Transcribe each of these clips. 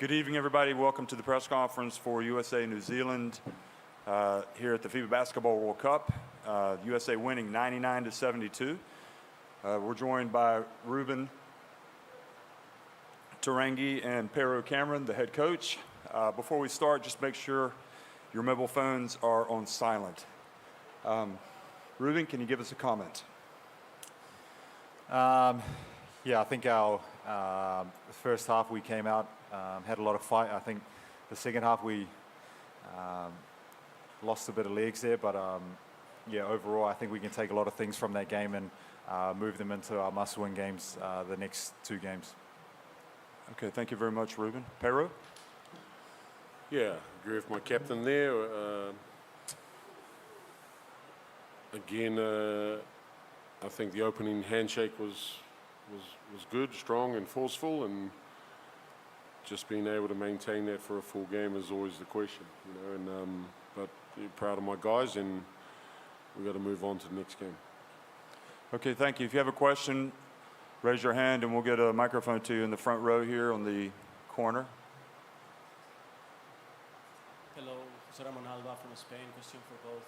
Good evening, everybody. Welcome to the press conference for USA New Zealand here at the FIBA Basketball World Cup. USA winning 99-72. We're joined by Ruben Tarangi and Pero Cameron, the head coach. Before we start, just make sure your mobile phones are on silent. Ruben, can you give us a comment? Yeah, I think our first half we came out, had a lot of fight. I think the second half we lost a bit of legs there, but yeah, overall I think we can take a lot of things from that game and move them into our must-win games, the next two games. Okay, thank you very much, Ruben. Pero? Yeah, agree with my captain there. Again, I think the opening handshake was good, strong and forceful, and just being able to maintain that for a full game is always the question, you know. And but proud of my guys, and we've got to move on to the next game. Okay, thank you. If you have a question, raise your hand and we'll get a microphone to you in the front row here on the corner. Hello, José Ramón Alba from Spain. Question for both.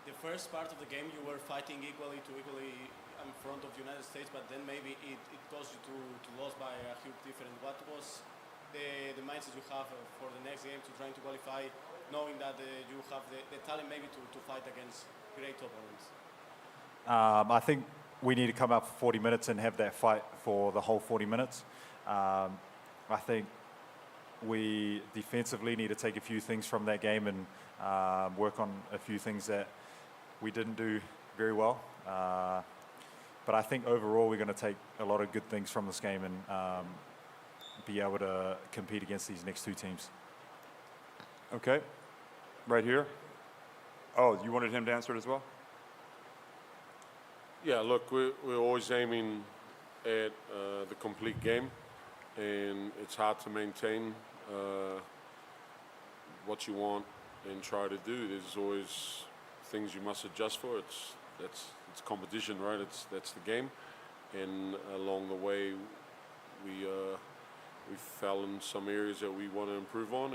The first part of the game, you were fighting equally in front of the United States, but then maybe it caused you to lose by a huge difference. What was the mindset you have for the next game to trying to qualify, knowing that you have the talent maybe to fight against great opponents? I think we need to come out for 40 minutes and have that fight for the whole 40 minutes. I think we defensively need to take a few things from that game and work on a few things that we didn't do very well. But I think overall we're going to take a lot of good things from this game and be able to compete against these next two teams. Okay, right here. Oh, you wanted him to answer it as well? Yeah, look, we're always aiming at the complete game, and it's hard to maintain what you want and try to do. There's always things you must adjust for. It's competition, right? That's the game, and along the way we fell in some areas that we want to improve on,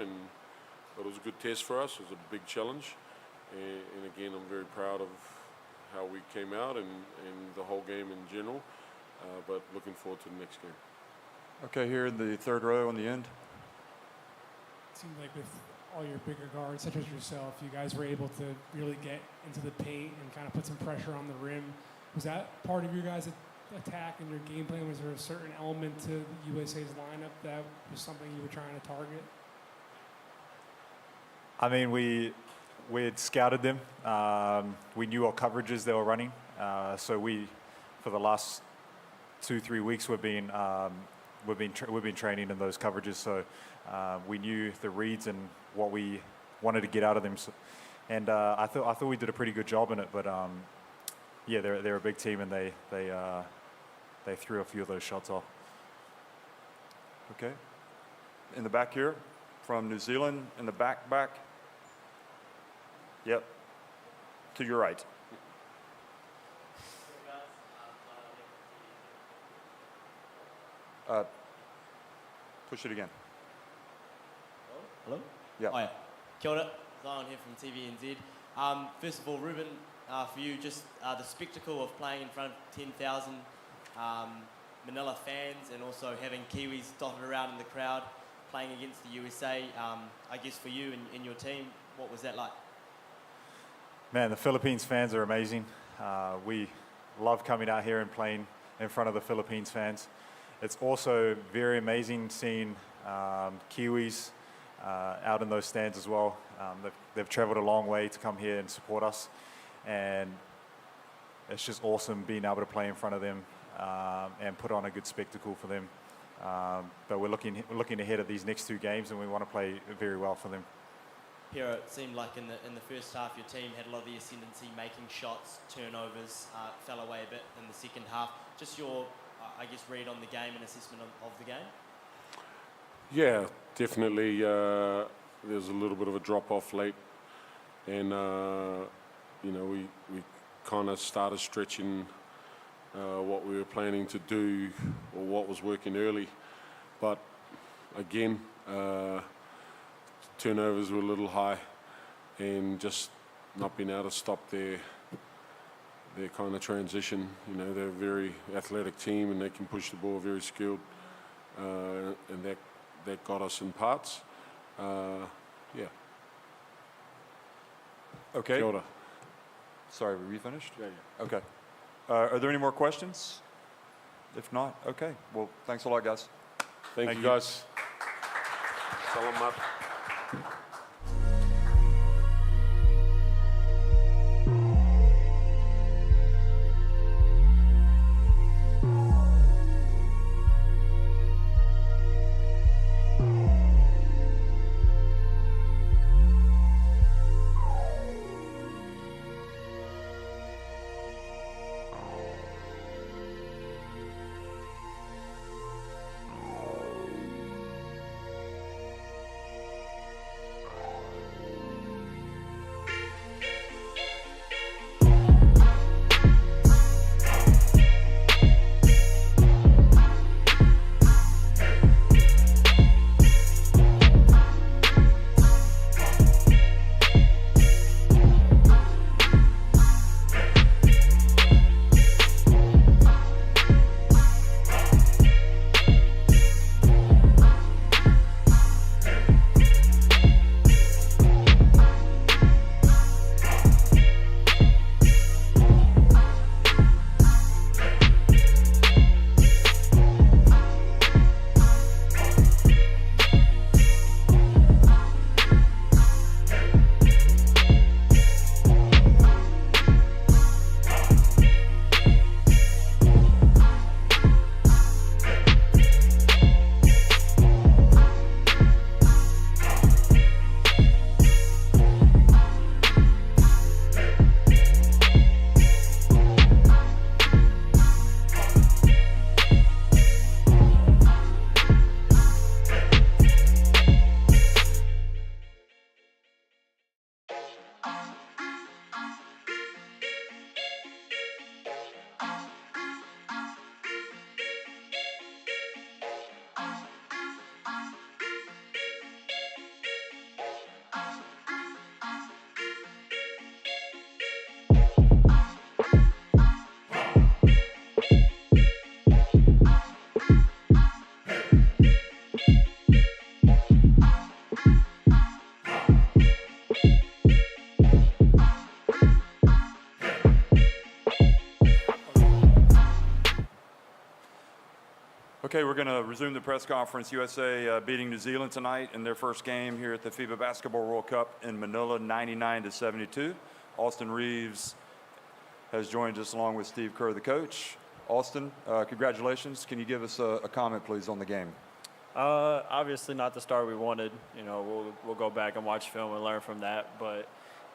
but it was a good test for us. It was a big challenge, and again, I'm very proud of how we came out and the whole game in general, but looking forward to the next game. Okay, here in the third row on the end. It seemed like with all your bigger guards, such as yourself, you guys were able to really get into the paint and kind of put some pressure on the rim. Was that part of your guys' attack and your game plan? Was there a certain element to USA's lineup that was something you were trying to target? I mean, we had scouted them. We knew what coverages they were running. So for the last 2-3 weeks, we've been training in those coverages. So we knew the reads and what we wanted to get out of them. So, and I thought we did a pretty good job in it. But yeah, they're a big team, and they threw a few of those shots off. Okay, in the back here, from New Zealand, in the back. Yep, to your right. Push it again. Hello? Yeah. Oh, yeah. Kia ora, Zion here from TVNZ. First of all, Ruben, for you, just the spectacle of playing in front of 10,000 Manila fans and also having Kiwis dotted around in the crowd playing against the USA. I guess for you and your team, what was that like? Man, the Philippines fans are amazing. We love coming out here and playing in front of the Philippines fans. It's also very amazing seeing Kiwis out in those stands as well. They've traveled a long way to come here and support us, and it's just awesome being able to play in front of them and put on a good spectacle for them. But we're looking ahead at these next two games, and we want to play very well for them. Pero, it seemed like in the first half your team had a lot of the ascendancy, making shots, turnovers, fell away a bit in the second half. Just your, I guess, read on the game and assessment of the game? Yeah, definitely. There's a little bit of a drop-off late, and you know, we kind of started stretching what we were planning to do or what was working early. But again. Turnovers were a little high, and just not being able to stop their kind of transition. You know, they're a very athletic team, and they can push the ball, very skilled, and that got us in parts. Yeah. Okay. Kia ora. Sorry, were you finished? Yeah. Okay. Are there any more questions? If not, okay. Well, thanks a lot, guys. Thank you, guys. Salamat. Okay, we're going to resume the press conference. USA beating New Zealand tonight in their first game here at the FIBA Basketball World Cup in Manila, 99-72. Austin Reeves has joined us along with Steve Kerr, the coach. Austin, congratulations. Can you give us a comment, please, on the game? Obviously not the start we wanted. You know, we'll go back and watch film and learn from that. But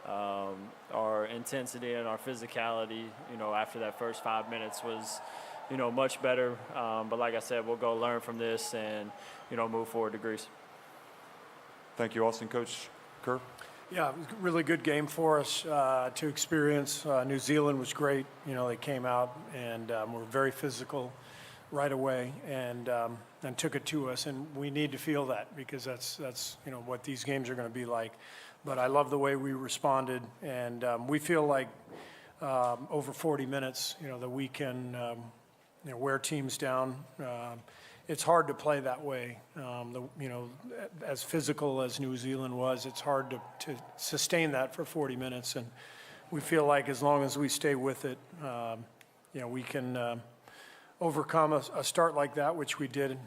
our intensity and our physicality, you know, after that first 5 minutes was, you know, much better. But like I said, we'll go learn from this and, you know, move forward to Greece. Thank you, Austin. Coach Kerr? Yeah, it was a really good game for us to experience. New Zealand was great. You know, they came out and were very physical right away and took it to us. And we need to feel that because that's you know what these games are going to be like. But I love the way we responded, and we feel like over 40 minutes, you know, that we can you know, wear teams down. It's hard to play that way. You know, as physical as New Zealand was, it's hard to sustain that for 40 minutes. And we feel like as long as we stay with it, you know, we can overcome a start like that, which we did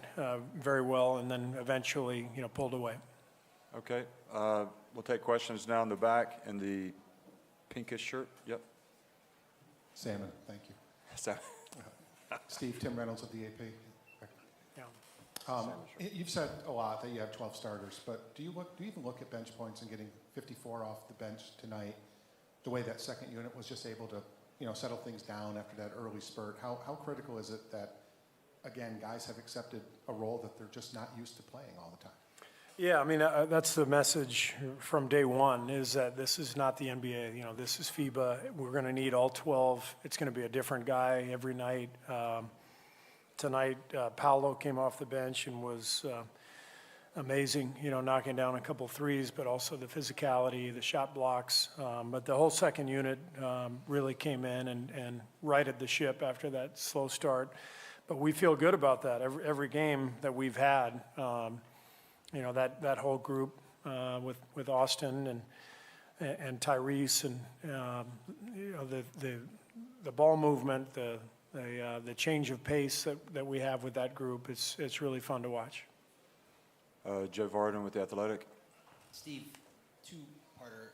very well, and then eventually, you know, pulled away. Okay. We'll take questions now in the back in the pinkish shirt. Yep. Salmon, thank you. So, Steve, Tim Reynolds of the AP. Yeah. You've said a lot that you have 12 starters, but do you even look at bench points and getting 54 off the bench tonight, the way that second unit was just able to, you know, settle things down after that early spurt? How critical is it that, again, guys have accepted a role that they're just not used to playing all the time? Yeah, I mean, that's the message from day one, is that this is not the NBA. You know, this is FIBA. We're going to need all 12. It's going to be a different guy every night. Tonight, Paolo came off the bench and was amazing, knocking down a couple threes, but also the physicality, the shot blocks. But the whole second unit really came in and righted the ship after that slow start. But we feel good about that. Every game that we've had, that whole group with Austin and Tyrese and the ball movement, the change of pace that we have with that group, it's really fun to watch. Joe Varden with The Athletic. Steve, two-parter.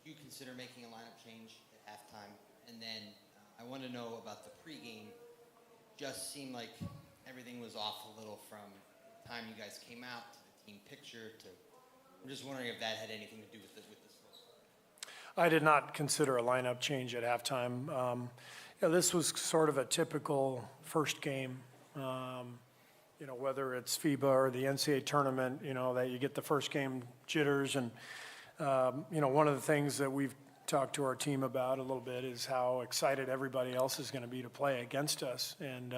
Do you consider making a lineup change at halftime? And then I want to know about the pregame. Just seemed like everything was off a little from the time you guys came out to the team picture to. I'm just wondering if that had anything to do with this. I did not consider a lineup change at halftime. This was sort of a typical first game. Whether it's FIBA or the NCAA tournament, that you get the first game jitters. And, one of the things that we've talked to our team about a little bit is how excited everybody else is going to be to play against us. And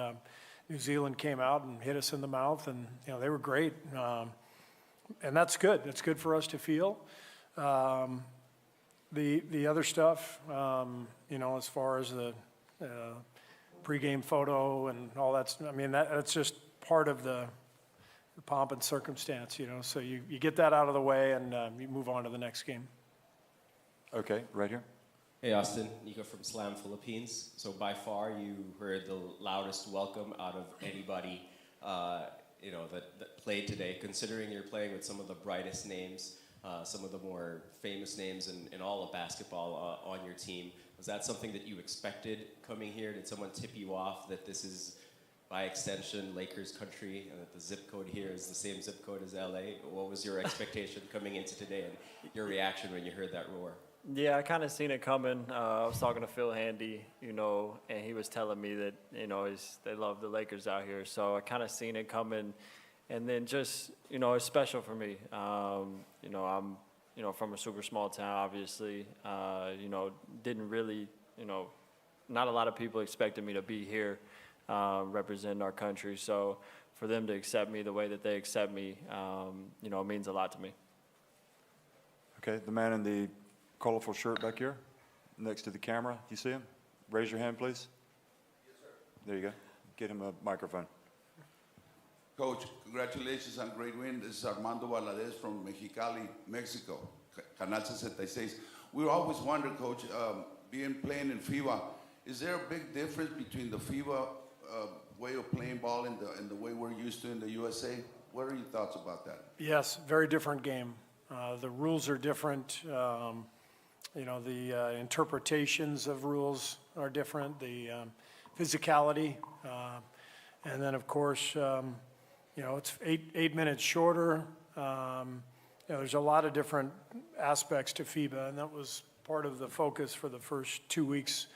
New Zealand came out and hit us in the mouth, and, they were great. And that's good. That's good for us to feel. The other stuff, as far as the pregame photo and all that, that's just part of the pomp and circumstance, so you get that out of the way and you move on to the next game. Okay, right here. Hey Austin, Nico from Slam Philippines. So by far you heard the loudest welcome out of anybody that played today, considering you're playing with some of the brightest names, some of the more famous names in all of basketball on your team. Was that something that you expected coming here? Did someone tip you off that this is, by extension, Lakers country, and that the zip code here is the same zip code as LA? What was your expectation coming into today and your reaction when you heard that roar? Yeah, I kind of seen it coming. I was talking to Phil Handy, and he was telling me that, they love the Lakers out here. So I kind of seen it coming. And then just, it's special for me. I'm, from a super small town, obviously. Didn't really, not a lot of people expected me to be here representing our country. So for them to accept me the way that they accept me, it means a lot to me. Okay, the man in the colorful shirt back here, next to the camera. You see him? Raise your hand, please. Yes, sir. There you go. Get him a microphone. Coach, congratulations on great win. This is Armando Valadez from Mexicali, Mexico, Canal 66. We always wonder, Coach, playing in FIBA, is there a big difference between the FIBA way of playing ball and the way we're used to in the USA? What are your thoughts about that? Yes, very different game. The rules are different. The interpretations of rules are different. The physicality, and then of course, it's eight minutes shorter. There's a lot of different aspects to FIBA, and that was part of the focus for the first 2 weeks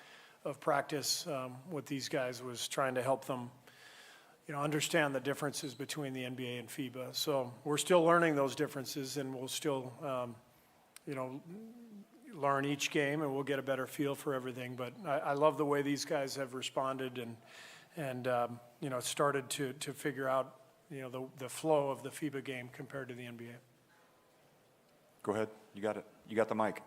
of practice with these guys, was trying to help them, understand the differences between the NBA and FIBA. So we're still learning those differences, and we'll still, learn each game, and we'll get a better feel for everything. But I love the way these guys have responded and started to figure out, the flow of the FIBA game compared to the NBA. Go ahead. You got it. You got the mic.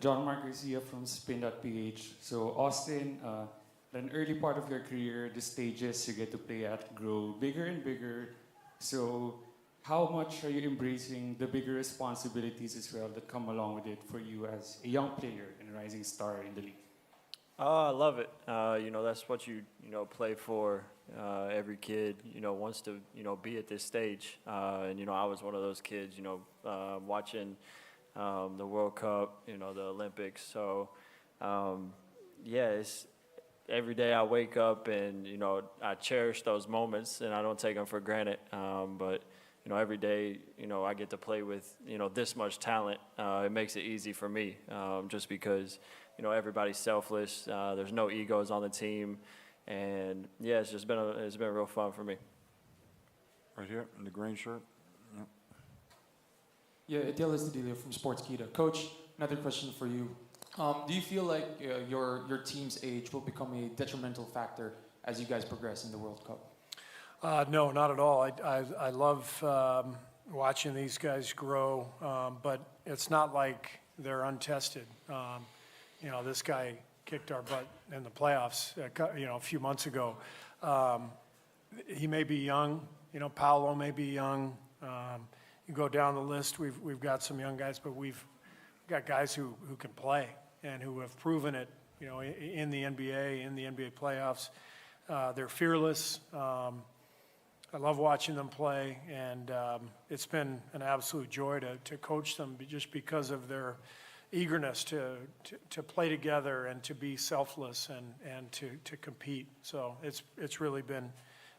John Mark Garcia from Spin.ph. So Austin, an early part of your career, the stages you get to play at grow bigger and bigger. So how much are you embracing the bigger responsibilities as well that come along with it for you as a young player and a rising star in the league? I love it. That's what you play for. Every kid, wants to, be at this stage. And, I was one of those kids, watching the World Cup, the Olympics. So, it's every day I wake up and, I cherish those moments and I don't take them for granted. But, every day, I get to play with, this much talent. It makes it easy for me just because, everybody's selfless. There's no egos on the team. And it's been real fun for me. Right here in the green shirt. Yeah, Adele Estudillo from Sportskeeda. Coach, another question for you. Do you feel like your team's age will become a detrimental factor as you guys progress in the World Cup? No, not at all. I love watching these guys grow, but it's not like they're untested. This guy kicked our butt in the playoffs, a few months ago. He may be young. Paolo may be young. You go down the list, we've got some young guys, but we've got guys who can play and who have proven it, in the NBA playoffs. They're fearless. I love watching them play, and it's been an absolute joy to coach them just because of their eagerness to play together and to be selfless and to compete. So it's really been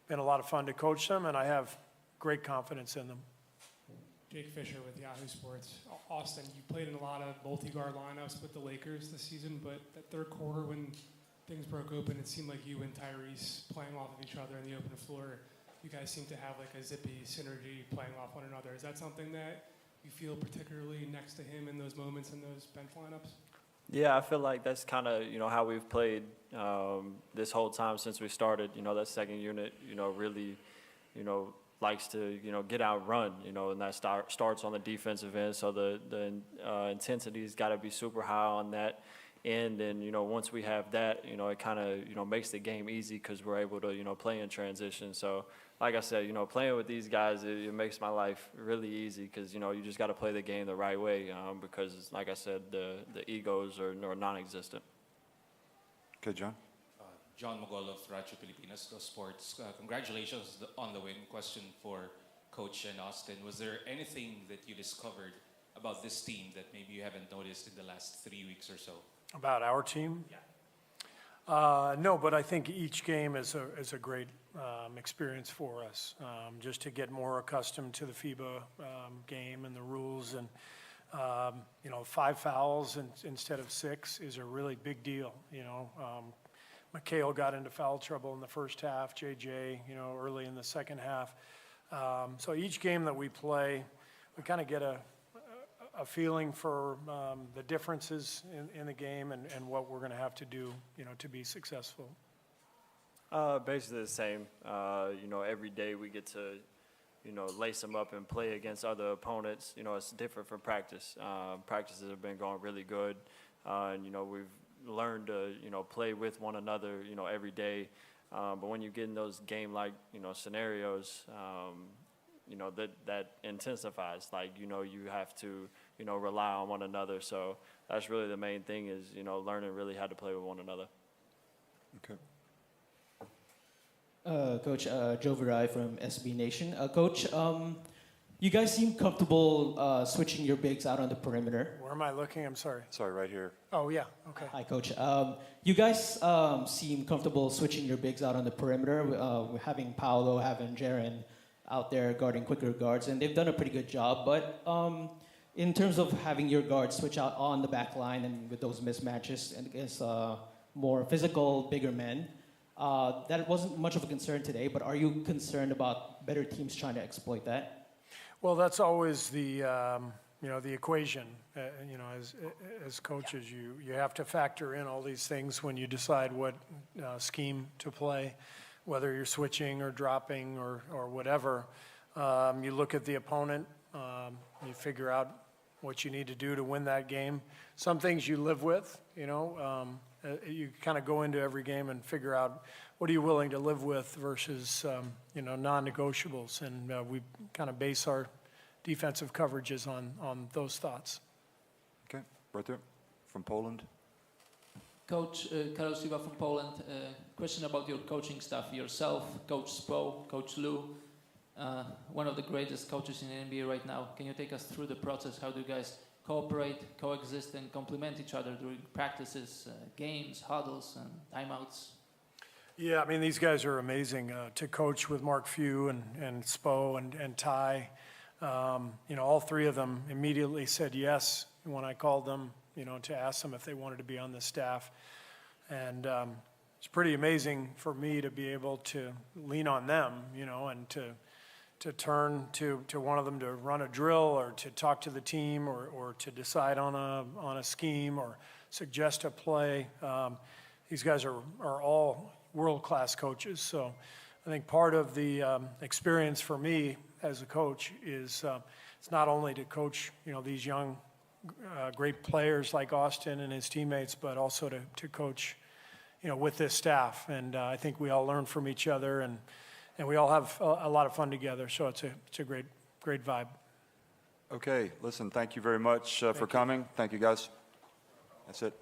a lot of fun to coach them, and I have great confidence in them. Jake Fisher with Yahoo Sports. Austin, you played in a lot of multi-guard lineups with the Lakers this season, but that third quarter when things broke open, it seemed like you and Tyrese playing off of each other in the open floor, you guys seem to have like a zippy synergy playing off one another. Is that something that you feel particularly next to him in those moments in those bench lineups? Yeah, I feel like that's kind of, how we've played this whole time since we started. That second unit, really, likes to, get out run, and that starts on the defensive end. So the intensity's got to be super high on that end. And, once we have that, it kind of, makes the game easy because we're able to, play in transition. So, like I said, playing with these guys, it makes my life really easy because, you just got to play the game the right way because, like I said, the egos are non-existent. Okay, John. John Mogol of Radyo Pilipinas, The Sports. Congratulations on the win. Question for Coach and Austin. Was there anything that you discovered about this team that maybe you haven't noticed in the last 3 weeks or so? About our team? Yeah. No, but I think each game is a great experience for us, just to get more accustomed to the FIBA game and the rules. And 5 fouls instead of 6 is a really big deal. McHale got into foul trouble in the first half, JJ, early in the second half. So each game that we play, we kind of get a feeling for the differences in the game and what we're going to have to do, to be successful. Basically the same. Every day we get to, lace them up and play against other opponents. It's different from practice. Practices have been going really good. And, we've learned to, play with one another, every day. But when you get in those game-like, scenarios, that intensifies. Like, you have to, rely on one another. So that's really the main thing is, learning really how to play with one another. Okay. Coach, Joe Virai from SB Nation. Coach, you guys seem comfortable switching your bigs out on the perimeter. Where am I looking? I'm sorry. Sorry, right here. Oh, yeah. Okay. Hi, Coach. You guys seem comfortable switching your bigs out on the perimeter, having Paolo, having Jaren out there guarding quicker guards, and they've done a pretty good job. But in terms of having your guards switch out on the back line and with those mismatches and against more physical, bigger men, that wasn't much of a concern today, but are you concerned about better teams trying to exploit that? Well, that's always the equation. As coaches, you have to factor in all these things when you decide what scheme to play, whether you're switching or dropping or whatever. You look at the opponent, you figure out what you need to do to win that game. Some things you live with, you kind of go into every game and figure out what are you willing to live with versus, non-negotiables. And we kind of base our defensive coverages on those thoughts. Okay, right there, from Poland. Coach Karol Siwa from Poland. Question about your coaching staff, yourself, Coach Spo, Coach Lou, one of the greatest coaches in the NBA right now. Can you take us through the process? How do you guys cooperate, coexist, and complement each other during practices, games, huddles, and timeouts? Yeah, I mean, these guys are amazing to coach with Mark Few and Spo and Ty. All three of them immediately said yes when I called them, to ask them if they wanted to be on the staff. And it's pretty amazing for me to be able to lean on them, and to turn to one of them to run a drill or to talk to the team or to decide on a scheme or suggest a play. These guys are all world-class coaches, so I think part of the experience for me as a coach is it's not only to coach, these young, great players like Austin and his teammates, but also to coach, with this staff. And I think we all learn from each other, and we all have a lot of fun together. So it's a great vibe. Okay, listen, thank you very much for coming. Thank you, guys. That's it.